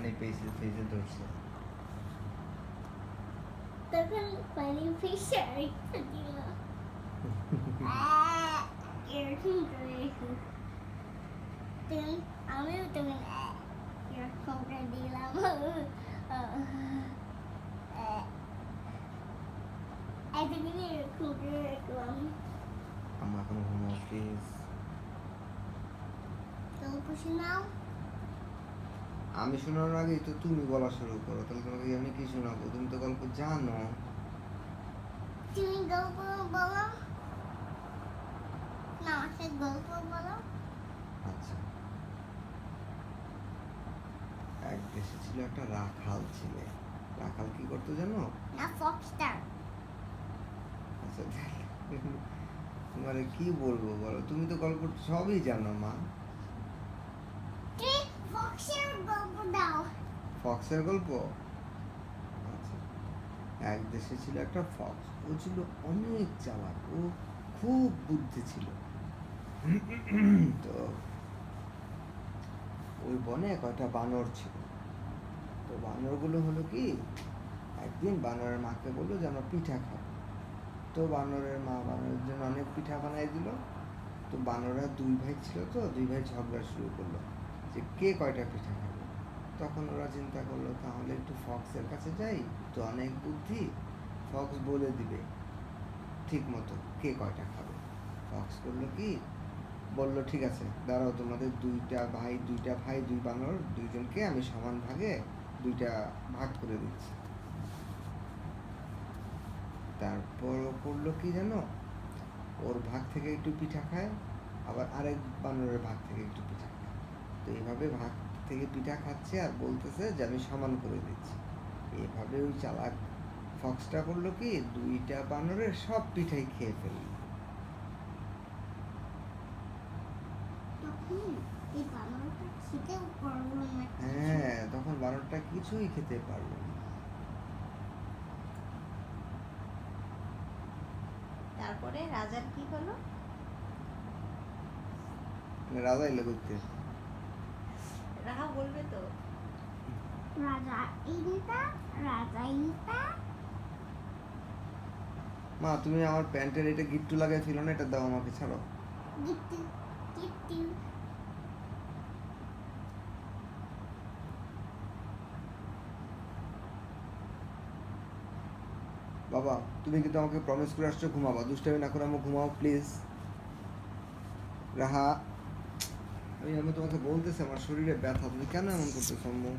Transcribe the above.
পানি পেয়েছে ফেজে ধরছে। তখন পানি ফেসে আরেকটা দিল এরকম করে তুমি আমিও তুমি এরকম করে দিলাম এতদিন এরকম করে রাখলাম। আমার এখন ঘুমাও প্লিজ। গল্প শোনাও। আমি শোনানোর আগেই তো তুমি বলা শুরু করো, তাহলে তোমাকে আমি কি শোনাবো? তুমি তো গল্প জানো। তুমি গল্প বলো না, আমাকে গল্প বলো। আচ্ছা, এক দেশে ছিল একটা রাখাল ছেলে। রাখাল কি করতো জানো? না ফক্সটার। আচ্ছা তোমারে কি বলবো বলো, তুমি তো গল্প সবই জানো মা। তুমি ফক্সের গল্প দাও। ফক্সের গল্প? আচ্ছা, এক দেশে ছিল একটা ফক্স। ও ছিল অনেক চালাক, ও খুব বুদ্ধি ছিল। তো ওই বনে কয়টা বানর ছিল। তো বানরগুলো হলো কি, একদিন বানরের মাকে বললো যে আমরা পিঠা খাবো। তো বানরের মা বানরের জন্য অনেক পিঠা বানাই দিল। তো বানররা দুই ভাই ছিল, তো দুই ভাই ঝগড়া শুরু করলো যে কে কয়টা পিঠা খাবে। তখন ওরা চিন্তা করলো তাহলে একটু ফক্সের কাছে যাই, তো অনেক বুদ্ধি, ফক্স বলে দিবে ঠিক মতো কে কয়টা খাবে। ফক্স করলো কি, বললো ঠিক আছে দাঁড়াও, তোমাদের দুইটা ভাই দুই বানর দুইজনকে আমি সমান ভাগে দুইটা ভাগ করে দিচ্ছি। তারপর ও করলো কি জানো, ওর ভাগ থেকে একটু পিঠা খায়, আবার আরেক বানরের ভাগ থেকে একটু পিঠা খায়। তো এইভাবে ভাগ থেকে পিঠা খাচ্ছে আর বলতেছে যে আমি সমান করে দিচ্ছি। এইভাবে ওই চালাক ফক্সটা করলো কি, দুইটা বানরের সব পিঠাই খেয়ে ফেললো। তখন এই বানরটা খেতেও পারলো না। হ্যাঁ, তখন বানরটা কিছুই খেতে পারলো না। তারপরে রাজার কি হলো? মানে রাজা এলো করতে। রাহা বলবে তো। রাজা ইনটা রাজা ইনটা মা তুমি আমার প্যান্টের এটা গিট্টু লাগাই ছিল না, এটা দাও আমাকে, ছাড়ো। গিট্টু গিট্টু বাবা তুমি কিন্তু আমাকে প্রমিস করে আসছো ঘুমাবা, দুষ্টামি না করে আমাকে ঘুমাও প্লিজ। রাহা, আমি তোমাকে বলতেছি আমার শরীরে ব্যথা, তুমি কেন এমন করতেছো আম্মু?